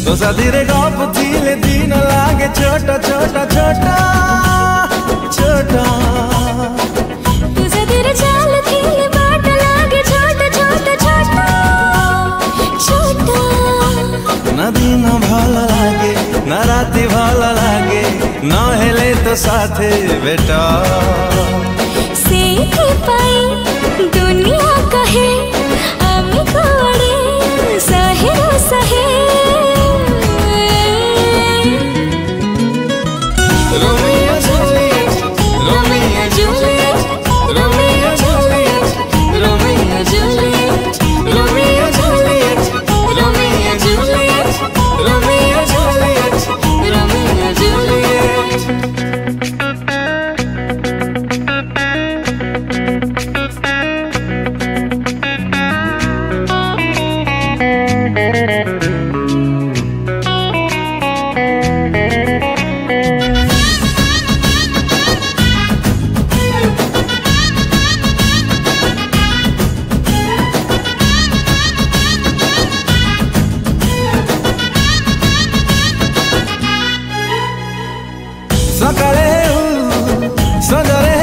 तो साधीरे गप थिले दिन लागे छोटा छोटा छोटा छोटा तो साधीरे चाल थिले बाट लागे छोटा छोटा छोटा छोटा ना दिन भल लागे ना राति भल लागे न हेले तो साथे बेटा सेठी पाई दुनिया कहे आमी कोड़े सहे सहे Romeo Juliet Romeo Juliet Romeo Juliet Romeo Juliet Romeo Juliet Romeo Juliet Romeo Juliet Romeo Juliet सजरे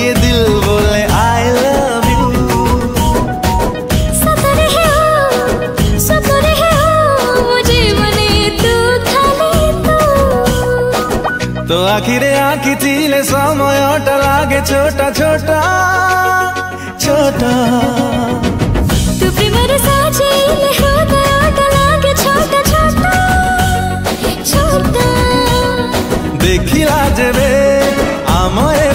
ये दिल बोले I love you। सतरे मुझे बने तू खाली तू तो आखिरे आखी थीले समयटा लागे छोटा छोटा छोटा तू प्रेमर साजिले हृदयटा लागे छोटा छोटा छोटा देखिला जेबे आमरे